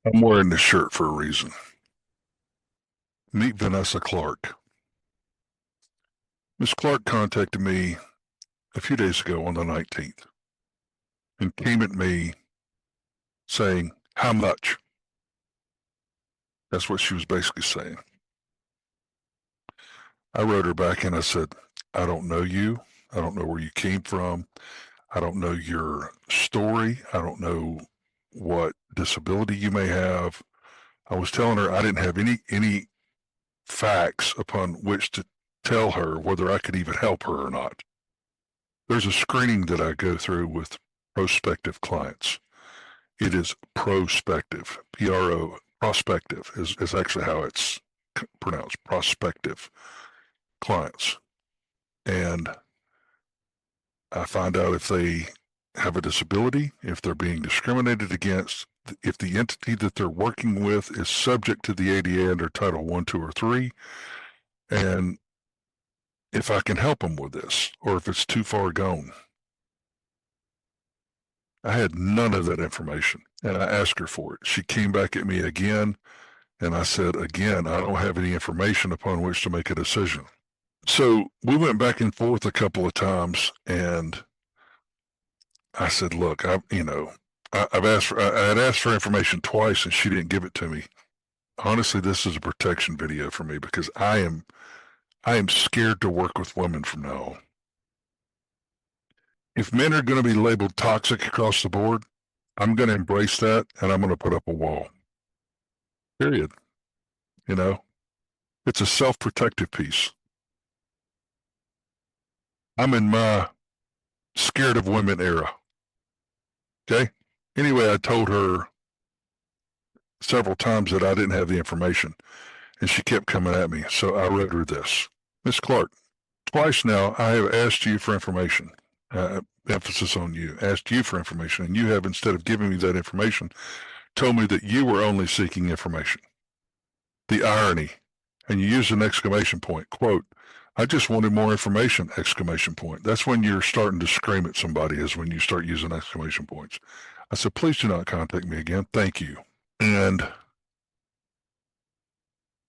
I'm wearing this shirt for a reason. Meet Vanessa Clark. Miss Clark contacted me a few days ago on the 19th and came at me saying, "How much?" That's what she was basically saying. I wrote her back and I said, "I don't know you. I don't know where you came from. I don't know your story. I don't know what disability you may have." I was telling her I didn't have any facts upon which to tell her whether I could even help her or not. There's a screening that I go through with prospective clients. It is prospective, P-R-O, prospective is actually how it's pronounced, prospective clients. And I find out if they have a disability, if they're being discriminated against, if the entity that they're working with is subject to the ADA under Title 1, 2, or 3, and if I can help them with this, or if it's too far gone. I had none of that information, and I asked her for it. She came back at me again, and I said, again, I don't have any information upon which to make a decision. So we went back and forth a couple of times, and I said, look, I've asked for, I had asked for information twice, and she didn't give it to me. Honestly, this is a protection video for me because I am scared to work with women from now on. If men are going to be labeled toxic across the board, I'm going to embrace that and I'm going to put up a wall. Period. You know, it's a self-protective piece. I'm in my scared of women era. Okay. Anyway, I told her several times that I didn't have the information and she kept coming at me. So I wrote her this. Miss Clark, twice now I have asked you for information. Emphasis on you, asked you for information, and you have, instead of giving me that information, told me that you were only seeking information. The irony, and you use an exclamation point, quote, "I just wanted more information," exclamation point. That's when you're starting to scream at somebody, is when you start using exclamation points. I said, "Please do not contact me again. Thank you." And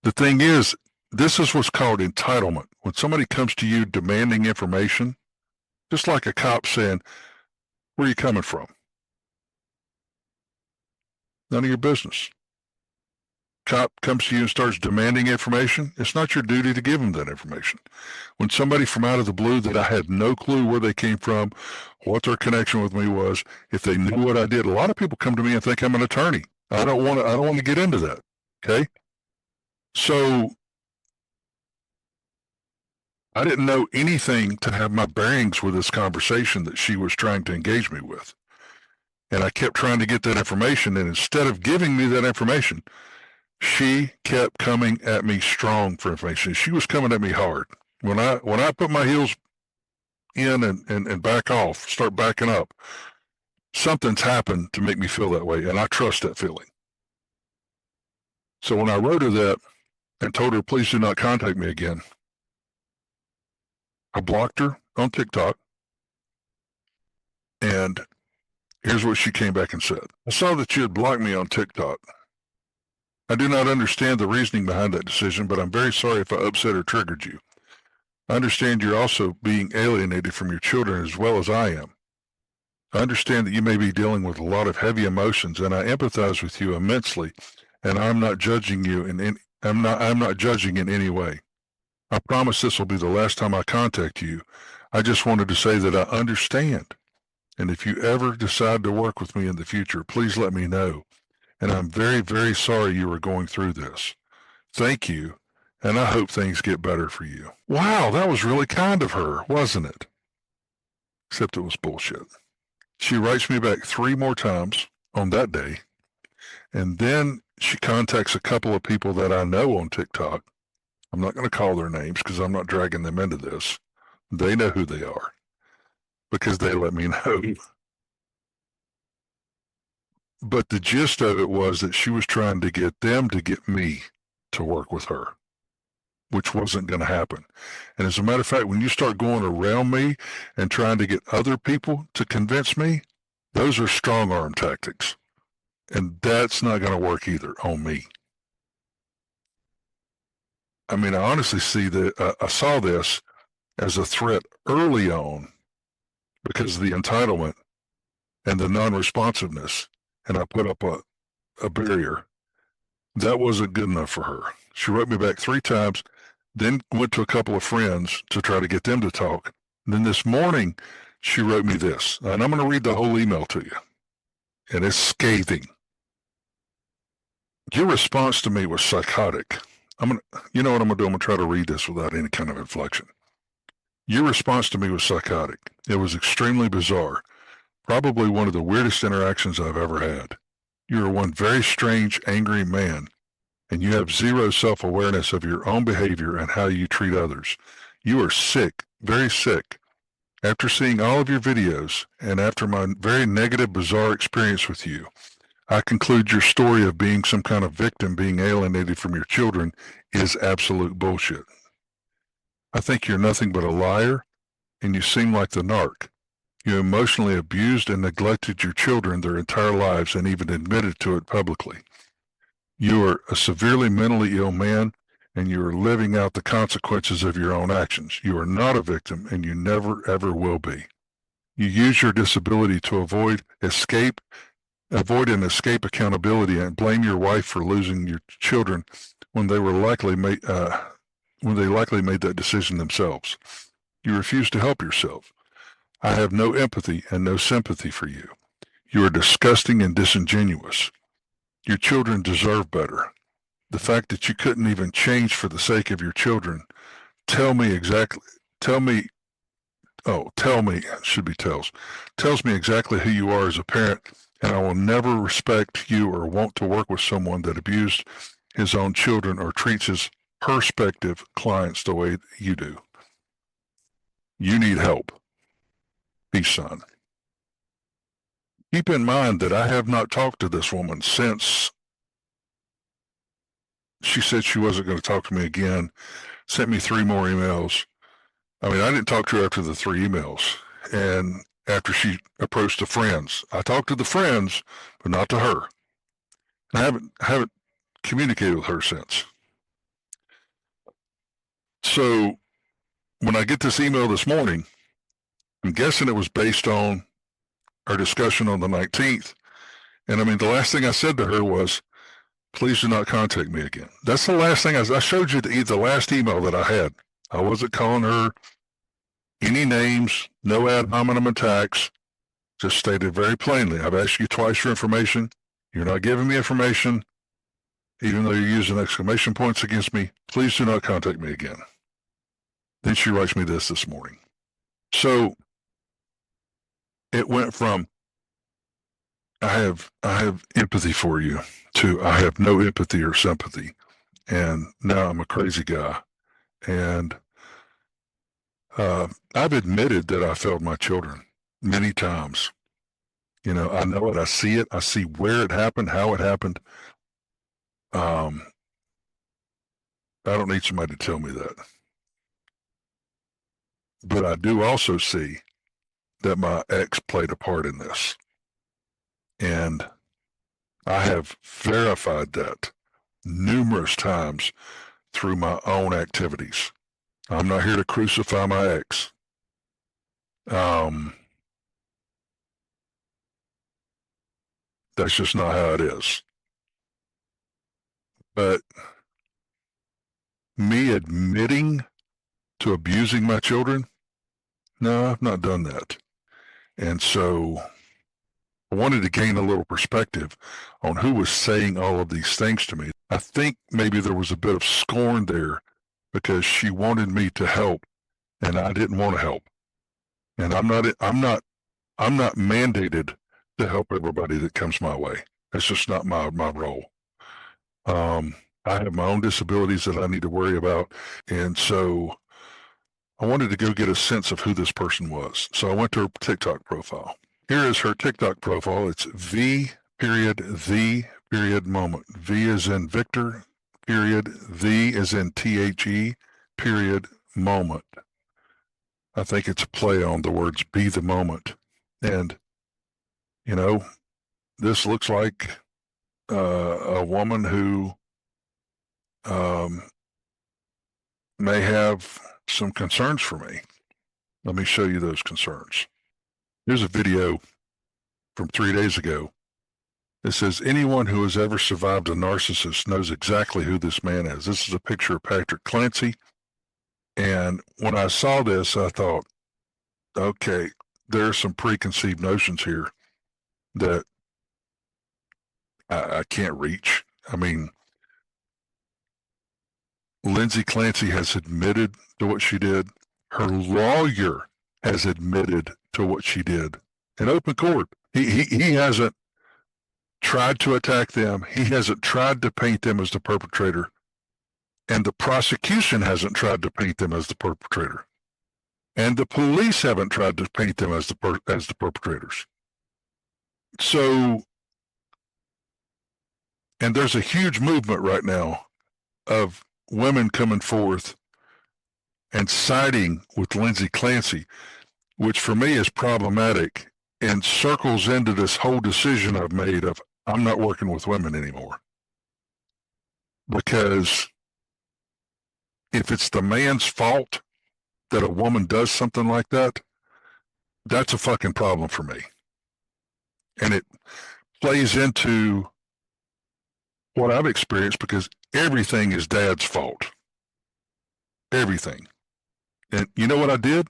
the thing is, this is what's called entitlement. When somebody comes to you demanding information, just like a cop saying, "Where are you coming from?" None of your business. Cop comes to you and starts demanding information, it's not your duty to give them that information. When somebody from out of the blue that I had no clue where they came from, what their connection with me was, if they knew what I did, a lot of people come to me and think I'm an attorney. I don't want to get into that. Okay. So I didn't know anything to have my bearings with this conversation that she was trying to engage me with. And I kept trying to get that information. And instead of giving me that information, she kept coming at me strong for information. She was coming at me hard. When I put my heels in and back off, start backing up, something's happened to make me feel that way, and I trust that feeling. So when I wrote her that and told her, "Please do not contact me again," I blocked her on TikTok, and here's what she came back and said. "I saw that you had blocked me on TikTok. I do not understand the reasoning behind that decision, but I'm very sorry if I upset or triggered you. I understand you're also being alienated from your children as well as I am. I understand that you may be dealing with a lot of heavy emotions, and I empathize with you immensely, and I'm not judging you I'm not judging in any way. I promise this will be the last time I contact you. I just wanted to say that I understand. And if you ever decide to work with me in the future, please let me know. And I'm very, very sorry you are going through this. Thank you, and I hope things get better for you." Wow, that was really kind of her, wasn't it? Except it was bullshit. She writes me back 3 more times on that day, and then she contacts a couple of people that I know on TikTok. I'm not going to call their names because I'm not dragging them into this. They know who they are because they let me know. But the gist of it was that she was trying to get them to get me to work with her, which wasn't going to happen. And as a matter of fact, when you start going around me and trying to get other people to convince me, those are strong arm tactics. And that's not going to work either on me. I mean, I honestly see that I saw this as a threat early on because of the entitlement and the non-responsiveness, and I put up a barrier. That wasn't good enough for her. She wrote me back 3 times, then went to a couple of friends to try to get them to talk. And then this morning, she wrote me this, and I'm going to read the whole email to you, and it's scathing. Your response to me was psychotic. You know what I'm going to do? I'm going to try to read this without any kind of inflection. Your response to me was psychotic. It was extremely bizarre. Probably one of the weirdest interactions I've ever had. You are one very strange, angry man, and you have zero self-awareness of your own behavior and how you treat others. You are sick, very sick. After seeing all of your videos and after my very negative, bizarre experience with you, I conclude your story of being some kind of victim being alienated from your children is absolute bullshit. I think you're nothing but a liar, and you seem like the narc. You emotionally abused and neglected your children their entire lives and even admitted to it publicly. You are a severely mentally ill man, and you are living out the consequences of your own actions. You are not a victim, and you never, ever will be. You use your disability to avoid and escape accountability and blame your wife for losing your children when they likely made that decision themselves. You refuse to help yourself. I have no empathy and no sympathy for you. You are disgusting and disingenuous. Your children deserve better. The fact that you couldn't even change for the sake of your children, tell me exactly, tell me, tell me, should be tells me exactly who you are as a parent, and I will never respect you or want to work with someone that abused his own children or treats his prospective clients the way you do. You need help. Peace, son. Keep in mind that I have not talked to this woman since she said she wasn't going to talk to me again, sent me 3 more emails. I mean, I didn't talk to her after the 3 emails. And after she approached the friends, I talked to the friends, but not to her. And I haven't communicated with her since. So when I get this email this morning, I'm guessing it was based on our discussion on the 19th. And I mean, the last thing I said to her was, please do not contact me again. That's the last thing I showed you the last email that I had. I wasn't calling her any names, no ad hominem attacks, just stated very plainly, I've asked you twice for information. You're not giving me information, even though you're using exclamation points against me. Please do not contact me again. Then she writes me this morning. So it went from I have empathy for you to I have no empathy or sympathy. And now I'm a crazy guy. And I've admitted that I failed my children many times. You know it. I see it. I see where it happened, how it happened. I don't need somebody to tell me that. But I do also see that my ex played a part in this. And I have verified that numerous times through my own activities. I'm not here to crucify my ex. That's just not how it is. But me admitting to abusing my children, no, I've not done that. And so I wanted to gain a little perspective on who was saying all of these things to me. I think maybe there was a bit of scorn there because she wanted me to help and I didn't want to help. And I'm not mandated to help everybody that comes my way. That's just not my role. I have my own disabilities that I need to worry about. And so I wanted to go get a sense of who this person was. So I went to her TikTok profile. Here is her TikTok profile. It's V period the period moment. V is in Victor period. The is in THE period moment. I think it's a play on the words be the moment. And, this looks like a woman who um, may have some concerns for me. Let me show you those concerns. Here's a video from 3 days ago. It says, anyone who has ever survived a narcissist knows exactly who this man is. This is a picture of Patrick Clancy. And when I saw this, I thought, okay, there are some preconceived notions here that I can't reach. I mean, Lindsay Clancy has admitted to what she did. Her lawyer has admitted to what she did in open court. He hasn't tried to attack them. He hasn't tried to paint them as the perpetrator. And the prosecution hasn't tried to paint them as the perpetrator. And the police haven't tried to paint them as the perpetrators. So, and there's a huge movement right now of women coming forth and siding with Lindsay Clancy, which for me is problematic and circles into this whole decision I've made of I'm not working with women anymore. Because if it's the man's fault that a woman does something like that, that's a fucking problem for me. And it plays into what I've experienced because everything is dad's fault. Everything. And you know what I did?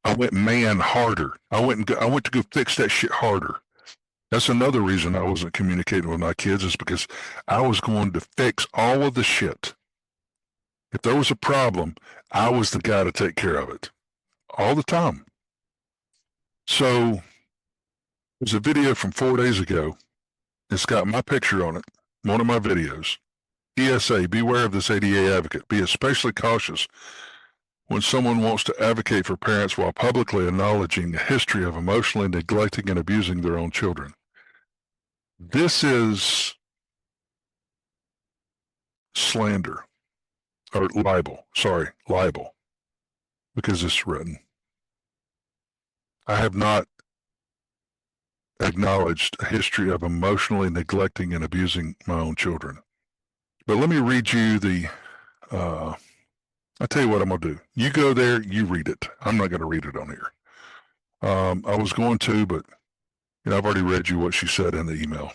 I went man harder. I went to go fix that shit harder. That's another reason I wasn't communicating with my kids is because I was going to fix all of the shit. If there was a problem, I was the guy to take care of it all the time. So there's a video from 4 days ago. It's got my picture on it, one of my videos. PSA, beware of this ADA advocate. Be especially cautious when someone wants to advocate for parents while publicly acknowledging the history of emotionally neglecting and abusing their own children. This is slander, or libel, libel, because it's written. I have not acknowledged a history of emotionally neglecting and abusing my own children. But let me read you the, I'll tell you what I'm going to do. You go there, you read it. I'm not going to read it on here. I was going to, but I've already read you what she said in the email.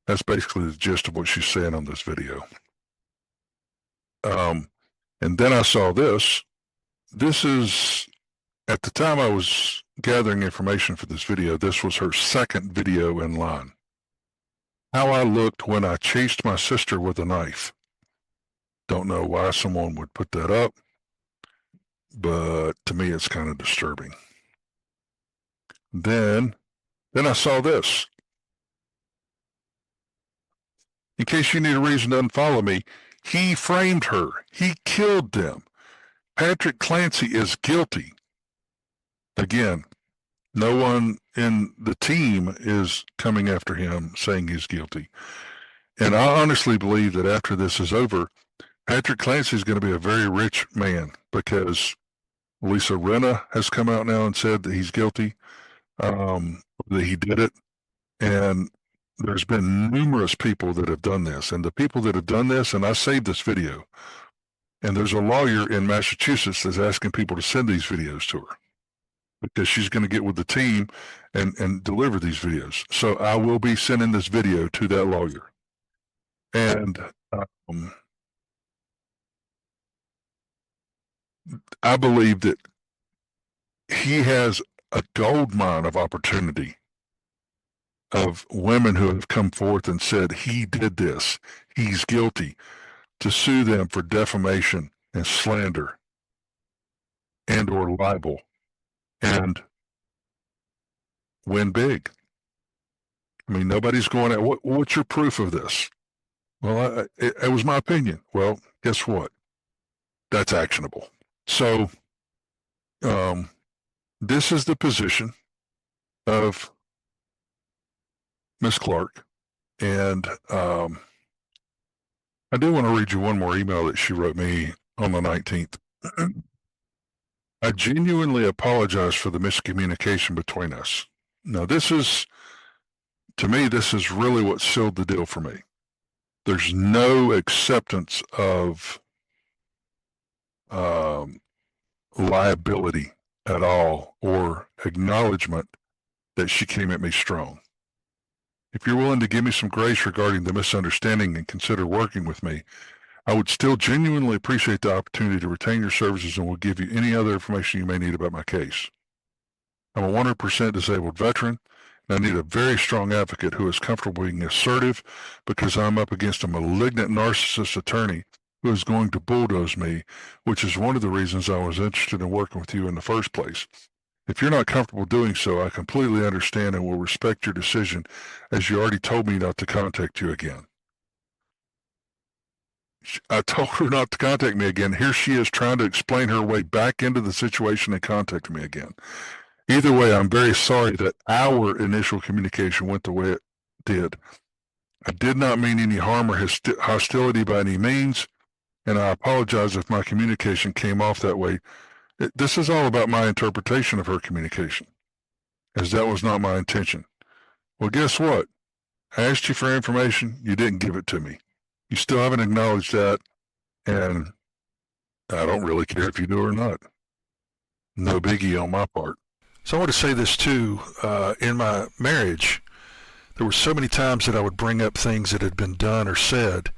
That's basically the gist of what she's saying on this video. And then I saw this. This is, at the time I was gathering information for this video, this was her second video in line. How I looked when I chased my sister with a knife. Don't know why someone would put that up, but to me it's kind of disturbing. Then I saw this. In case you need a reason to unfollow me, he framed her. He killed them. Patrick Clancy is guilty. Again, no one in the team is coming after him saying he's guilty. And I honestly believe that after this is over, Patrick Clancy is going to be a very rich man because Lisa Rinna has come out now and said that he's guilty, that he did it. And there's been numerous people that have done this. And the people that have done this, and I saved this video, and there's a lawyer in Massachusetts that's asking people to send these videos to her because she's going to get with the team and deliver these videos. So I will be sending this video to that lawyer. And I believe that he has a gold mine of opportunity of women who have come forth and said he did this, he's guilty, to sue them for defamation and slander and or libel and win big. I mean, nobody's going at, what's your proof of this? Well, it was my opinion. Well, guess what? That's actionable. So this is the position of Miss Clark. And I do want to read you one more email that she wrote me on the 19th. I genuinely apologize for the miscommunication between us. Now, this is To me, this is really what sealed the deal for me. There's no acceptance of um, liability at all or acknowledgement that she came at me strong. If you're willing to give me some grace regarding the misunderstanding and consider working with me, I would still genuinely appreciate the opportunity to retain your services and will give you any other information you may need about my case. I'm a 100% disabled veteran, and I need a very strong advocate who is comfortable being assertive because I'm up against a malignant narcissist attorney who is going to bulldoze me, which is one of the reasons I was interested in working with you in the first place. If you're not comfortable doing so, I completely understand and will respect your decision, as you already told me not to contact you again. I told her not to contact me again. Here she is trying to explain her way back into the situation and contact me again. Either way, I'm very sorry that our initial communication went the way it did. I did not mean any harm or hostility by any means, and I apologize if my communication came off that way. This is all about my interpretation of her communication, as that was not my intention. Well, guess what? I asked you for information. You didn't give it to me. You still haven't acknowledged that, and I don't really care if you do or not. No biggie on my part. So I want to say this too. In my marriage, there were so many times that I would bring up things that had been done or said,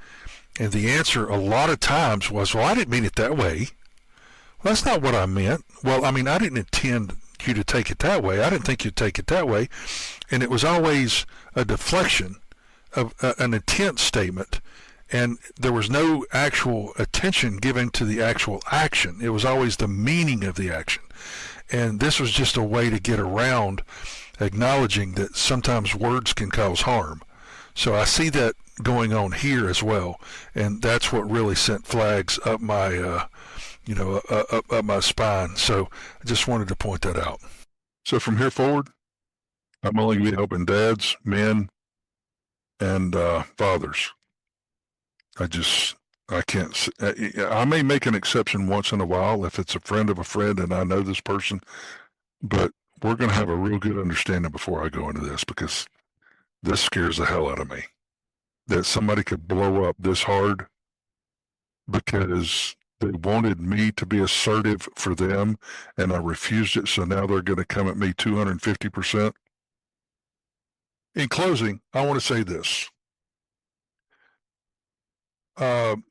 and the answer a lot of times was, well, I didn't mean it that way. Well, that's not what I meant. Well, I mean, I didn't intend you to take it that way. I didn't think you'd take it that way. And it was always a deflection of an intent statement. And there was no actual attention given to the actual action. It was always the meaning of the action. And this was just a way to get around acknowledging that sometimes words can cause harm. So I see that going on here as well. And that's what really sent flags up my, up my spine. So I just wanted to point that out. So from here forward, I'm only going to be helping dads, men, and fathers. I can't. I may make an exception once in a while if it's a friend of a friend and I know this person, but we're going to have a real good understanding before I go into this, because this scares the hell out of me. That somebody could blow up this hard because they wanted me to be assertive for them and I refused it, so now they're going to come at me 250%. In closing, I want to say this.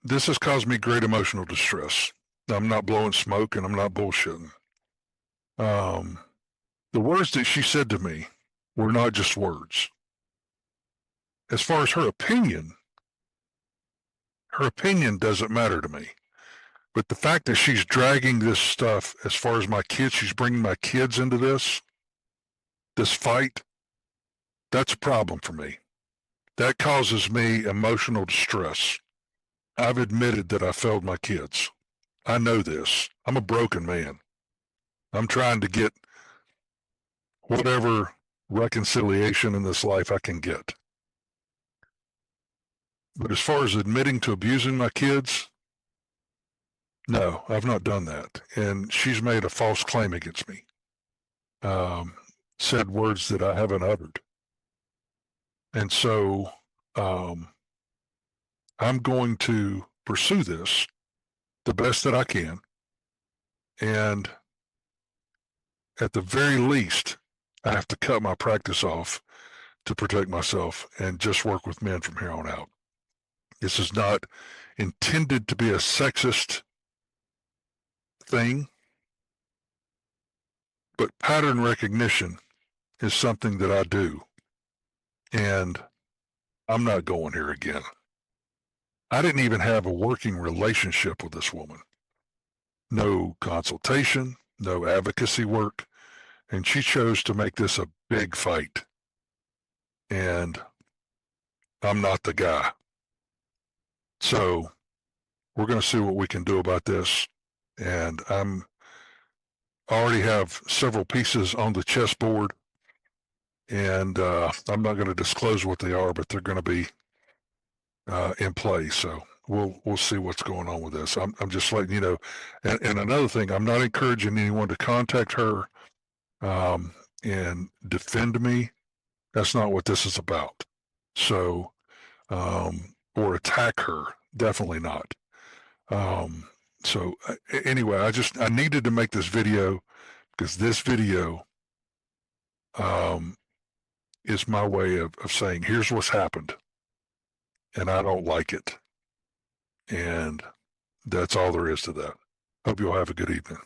This has caused me great emotional distress. I'm not blowing smoke and I'm not bullshitting. The words that she said to me were not just words. As far as her opinion doesn't matter to me. But the fact that she's dragging this stuff, as far as my kids, she's bringing my kids into this fight, that's a problem for me. That causes me emotional distress. I've admitted that I failed my kids. I know this. I'm a broken man. I'm trying to get whatever reconciliation in this life I can get. But as far as admitting to abusing my kids, no, I've not done that. And she's made a false claim against me. Said words that I haven't uttered. And so I'm going to pursue this the best that I can. And at the very least, I have to cut my practice off to protect myself and just work with men from here on out. This is not intended to be a sexist thing, but pattern recognition is something that I do. And I'm not going here again. I didn't even have a working relationship with this woman. No consultation, no advocacy work, and she chose to make this a big fight. And I'm not the guy. So we're going to see what we can do about this. And I already have several pieces on the chessboard, and I'm not going to disclose what they are, but they're going to be in play. So we'll see what's going on with this. I'm just letting you know. And another thing, I'm not encouraging anyone to contact her and defend me. That's not what this is about. So, or attack her. Definitely not. Um, so anyway, I needed to make this video because this video is my way of saying, here's what's happened, and I don't like it. And that's all there is to that. Hope you all have a good evening.